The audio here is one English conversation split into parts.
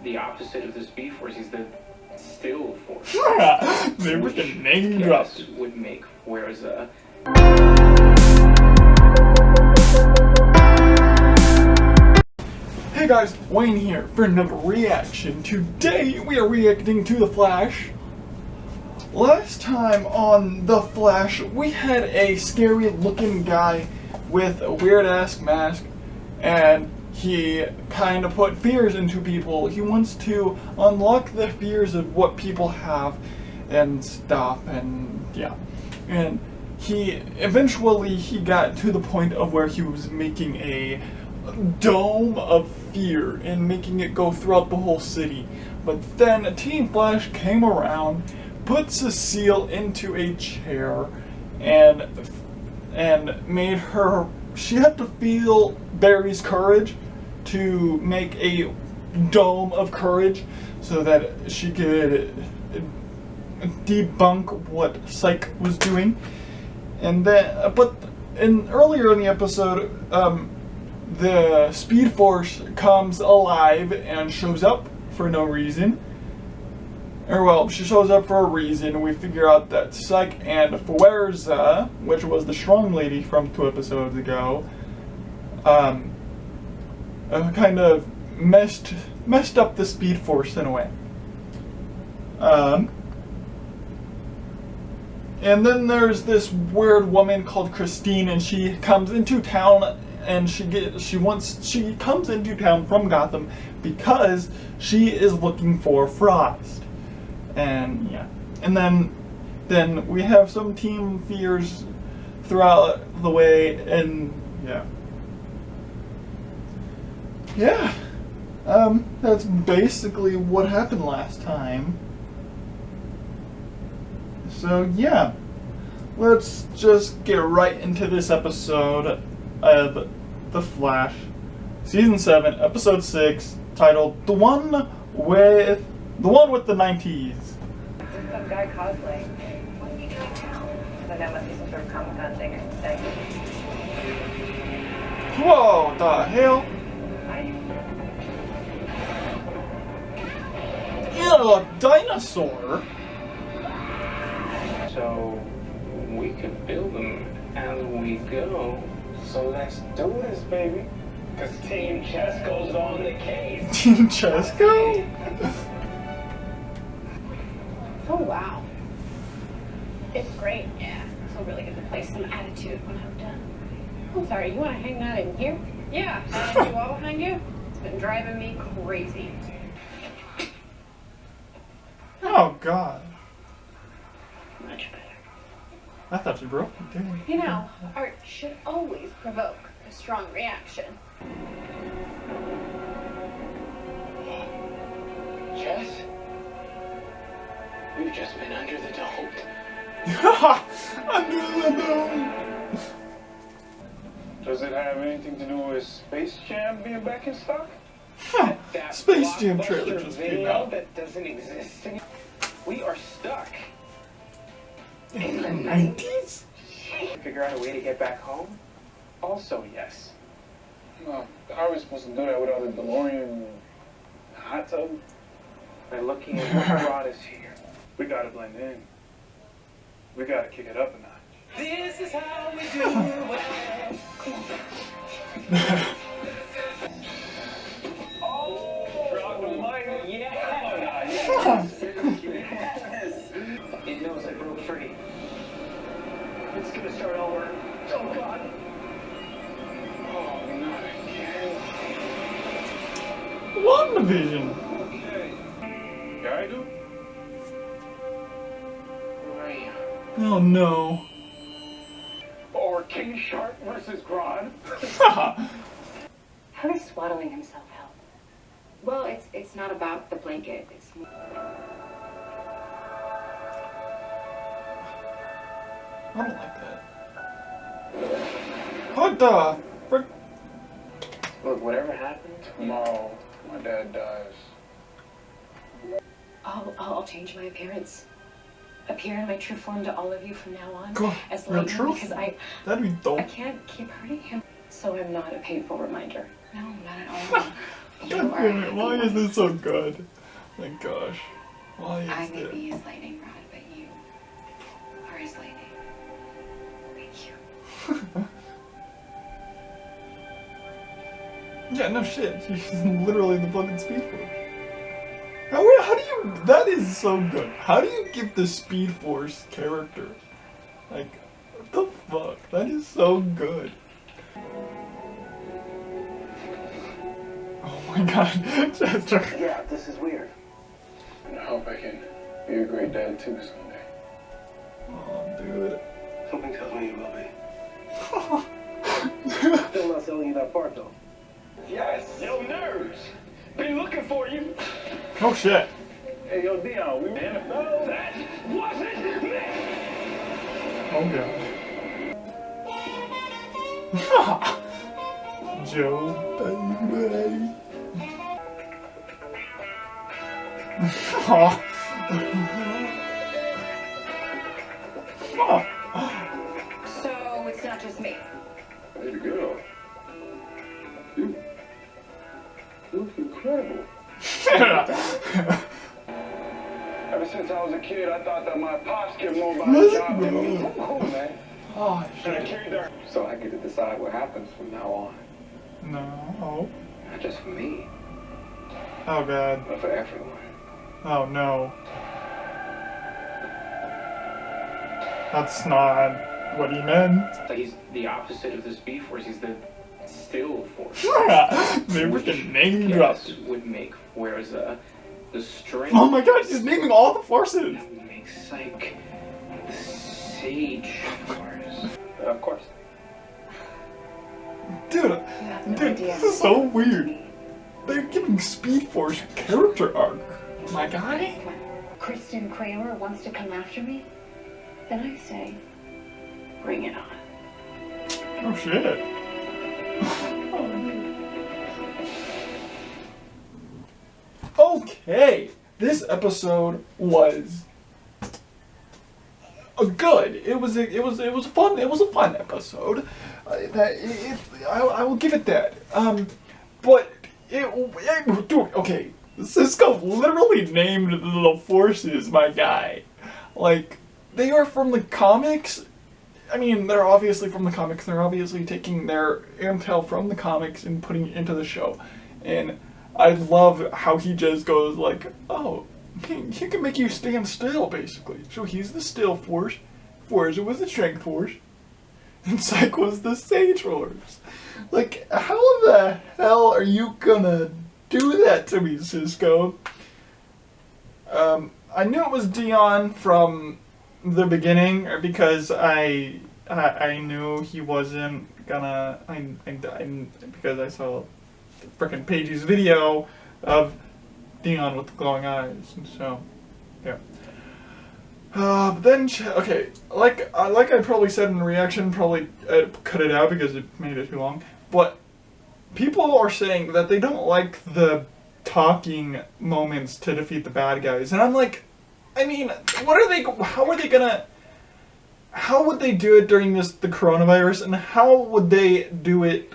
the opposite of the Speed Force. He's the Still Force. They were the name drops. Would make, whereas Hey guys, Wayne here for another reaction. Today we are reacting to The Flash. Last time on The Flash, we had a scary looking guy with a weird ass mask, and he kind of put fears into people. He wants to unlock the fears of what people have and stuff, and yeah. And he eventually got to the point of where he was making a dome of fear and making it go throughout the whole city. But then Team Flash came around, put Cecile into a chair, and made her, she had to feel Barry's courage to make a dome of courage so that she could debunk what Psyche was doing. And then, but earlier in the episode, the Speed Force comes alive and shows up for no reason. Or well, she shows up for a reason, and we figure out that Psyche and Fuerza, which was the strong lady from 2 episodes ago, kind of messed up the Speed Force in a way. And then there's this weird woman called Christine, and she comes into town, and she comes into town from Gotham because she is looking for Frost. And yeah. And then we have some team fears throughout the way, and yeah. Yeah. That's basically what happened last time. So yeah, let's just get right into this episode of The Flash, Season 7, Episode 6, titled The One with the 90s. Some guy cosplaying. What are you doing now? I know it must be some sort of Comic-Con thing or something. Whoa, the hell? Ew, a dinosaur? so we could build them as we go. So let's do this, baby. Cause Team Chesco's on the case. Team Chesco? Oh wow. It's great, yeah. So really get to play some attitude when I'm done. I'm sorry, you wanna hang out in here? Yeah, you all behind you? It's been driving me crazy. Oh god. Much better. I thought you broke it, didn't you? You know, art should always provoke a strong reaction. Jess? We've just been under the dome. Under the dome. Does it have anything to do with Space Jam being back in stock? Huh. That Space Jam blockbuster trailer just came video out. that doesn't exist anymore. We are stuck. In the 90s? Figure out a way to get back home? Also, yes. No, how are we supposed to do that without a DeLorean and a hot tub? By looking at what brought us here. We gotta blend in. We gotta kick it up a notch. This is how we do it. Oh, drop the mic. Yeah. Yes. It knows I broke free. It's gonna start over. Oh God. Oh, not again. WandaVision. Okay. Yeah, I do. Where are you? Oh no. Or King Shark versus Grodd. How does swaddling himself help? Well, it's not about the blanket. It's more... I don't like that. What the frick? Look, whatever happened, Tomorrow, my dad dies. I'll change my appearance. Appear in my true form to all of you from now on. God, as your Lightning, true because form? That'd be dope. I can't keep hurting him. So I'm not a painful reminder. No, not at all. God damn it, why is this so good? My gosh. Why I is may this? be his lightning rod, but you are his lightning. Thank you. Yeah, no shit. She's literally the fucking Speed Force. How do you... That is so good. How do you give the Speed Force character? Like, what the fuck? That is so good. Oh my god. Chester. Yeah, this is weird. And I hope I can be a great dad too someday. Oh, dude. Something tells me you will be. Still not selling you that part though. Yes! Yo, nerds! Been looking for you! Oh shit. Hey, yo, Dion, we And no, that wasn't me! Oh god. Joe, baby. Oh. So it's not just me. Way to go. Dude, you look incredible. Ever since I was a kid, I thought that my pops cared more about his job than me. Let's Cool, man. Oh And I shit. carried her. So I get to decide what happens from now on. No. Not just for me, Oh god. but for everyone. Oh no. That's not what he meant. He's the opposite of the Speed Force. He's the Still Force. They freaking name Yes, dropped. would make, whereas the Strength Oh my god, she's naming all the forces! would make Psych the Sage Force. Of course. Dude, You have no dude, idea. this is so weird. They're giving Speed Force character arc. My guy? Kristen Kramer wants to come after me? Then I say, bring it on. Oh shit. Okay, this episode was good. It was fun. It was a fun episode. I will give it that. But dude, okay, Cisco literally named the forces, my guy. Like, they are from the comics. I mean, they're obviously from the comics. They're obviously taking their intel from the comics and putting it into the show. And I love how he just goes like, oh, he can make you stand still, basically. So he's the Still Force. Forza was the Strength Force. And Psych was the Sage Force. Like, how the hell are you gonna do that to me, Cisco? I knew it was Dion from the beginning because I knew he wasn't gonna. Because I saw frickin' Paige's video of Dion with the glowing eyes, and so yeah. But then okay, like I probably said in the reaction, probably cut it out because it made it too long. But people are saying that they don't like the talking moments to defeat the bad guys, and I'm like, I mean, what are they? How would they do it during the coronavirus, and how would they do it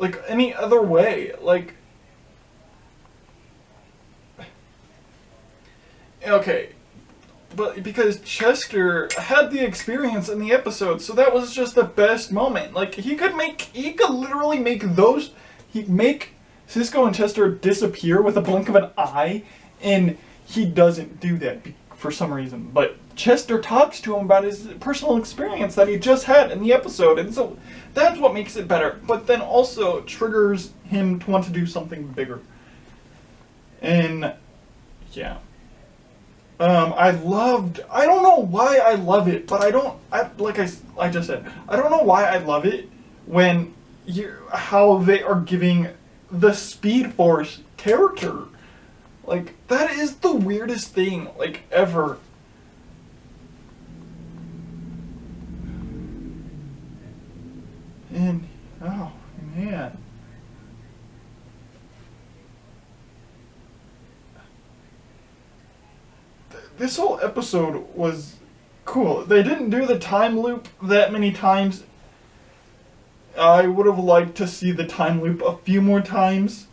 like any other way? Like, okay, but because Chester had the experience in the episode, so that was just the best moment. Like, he could literally make Cisco and Chester disappear with a blink of an eye, and he doesn't do that for some reason. But Chester talks to him about his personal experience that he just had in the episode, and so that's what makes it better. But then also triggers him to want to do something bigger. And yeah. I don't know why I love it, but I just said, I don't know why I love it when how they are giving the Speed Force character. Like, that is the weirdest thing, like, ever. And, oh, man. This whole episode was cool. They didn't do the time loop that many times. I would have liked to see the time loop a few more times.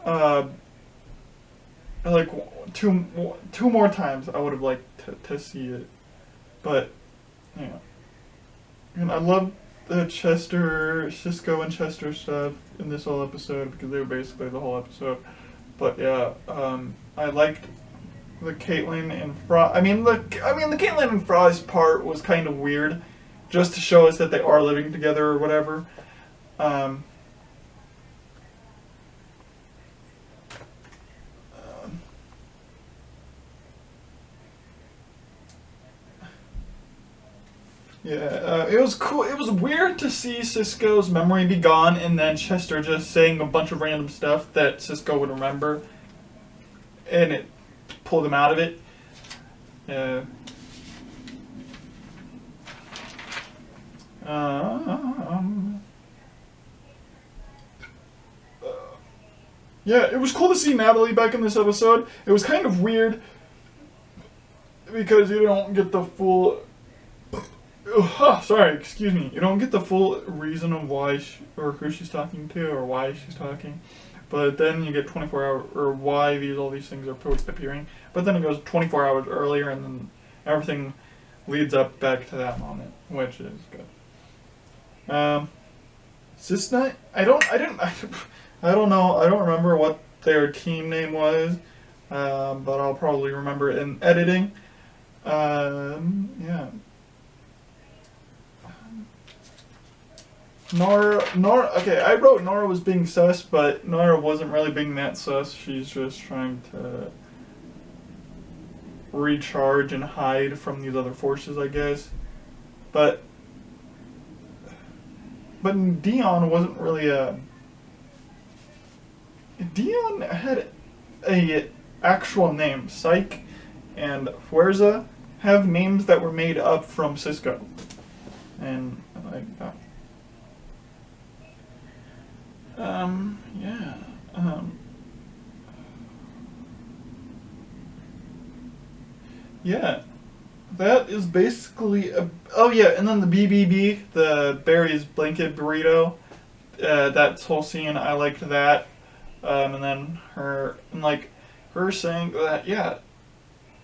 Like two more times I would have liked to see it. But, yeah. And I love the Cisco and Chester stuff in this whole episode because they were basically the whole episode. But yeah, I liked the Caitlin and Fry. I mean the Caitlin and Fry's part was kind of weird, just to show us that they are living together or whatever. Yeah, it was cool. It was weird to see Cisco's memory be gone and then Chester just saying a bunch of random stuff that Cisco would remember, and it pulled him out of it. Yeah, it was cool to see Natalie back in this episode. It was kind of weird because you don't get the full... sorry, excuse me. You don't get the full reason of why or who she's talking to or why she's talking. But then you get 24 hours, or why all these things are appearing. But then it goes 24 hours earlier, and then everything leads up back to that moment, which is good. Cisnight? I don't know. I don't remember what their team name was, but I'll probably remember it in editing. Yeah. Nora, okay, I wrote Nora was being sus, but Nora wasn't really being that sus. She's just trying to recharge and hide from these other forces, I guess. But Dion wasn't really Dion had a actual name. Psyche and Fuerza have names that were made up from Cisco. And I like that. Yeah. Yeah. That is basically oh yeah, and then the BBB, the Barry's blanket burrito. That whole scene, I liked that. And then her saying that, yeah,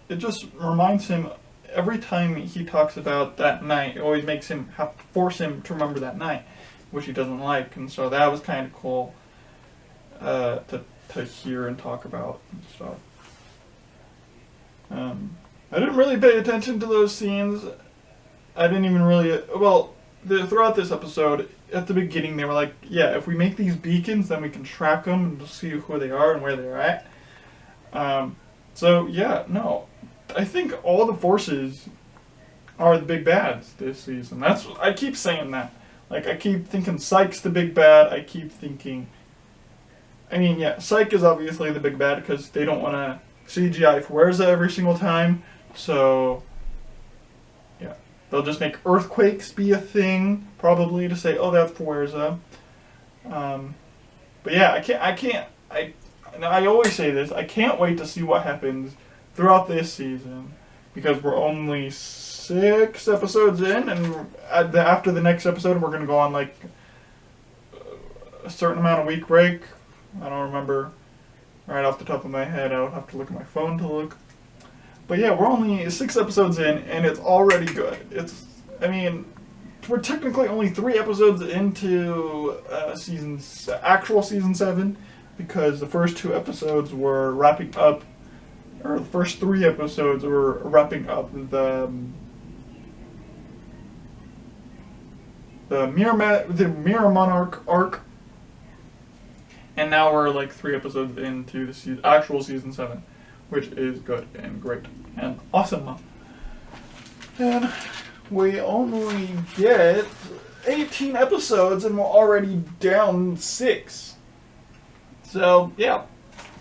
it just reminds him every time he talks about that night, it always makes him force him to remember that night, which he doesn't like, and so that was kind of cool to hear and talk about and stuff. I didn't really pay attention to those scenes. I didn't even really... Well, throughout this episode, at the beginning, they were like, yeah, if we make these beacons, then we can track them and see who they are and where they're at. So, yeah, no. I think all the forces are the big bads this season. I keep saying that. Like, I keep thinking Psyche's the big bad. I keep thinking... I mean, yeah, Psyche is obviously the big bad because they don't want to CGI Fuerza every single time. So, yeah. They'll just make earthquakes be a thing, probably, to say, oh, that's Fuerza. But yeah, I always say this, I can't wait to see what happens throughout this season, because we're only 6 episodes in, and after the next episode, we're going to go on, like, a certain amount of week break. I don't remember right off the top of my head. I would have to look at my phone to look. But yeah, we're only 6 episodes in, and it's already good. We're technically only 3 episodes into actual season 7, because the first 2 episodes were wrapping up, or the first 3 episodes were wrapping up the Mirror Monarch arc, and now we're like 3 episodes into the actual season 7, which is good and great and awesome. And we only get 18 episodes, and we're already down 6. So yeah,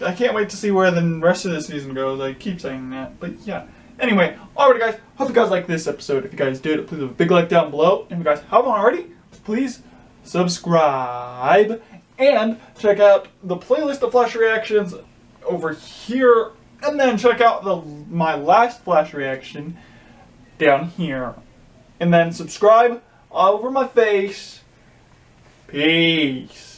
I can't wait to see where the rest of the season goes. I keep saying that, but yeah. Anyway, alright guys, hope you guys liked this episode. If you guys did, please leave a big like down below. And if you guys haven't already, please subscribe. And check out the playlist of Flash reactions over here. And then check out my last Flash reaction down here. And then subscribe all over my face Peace.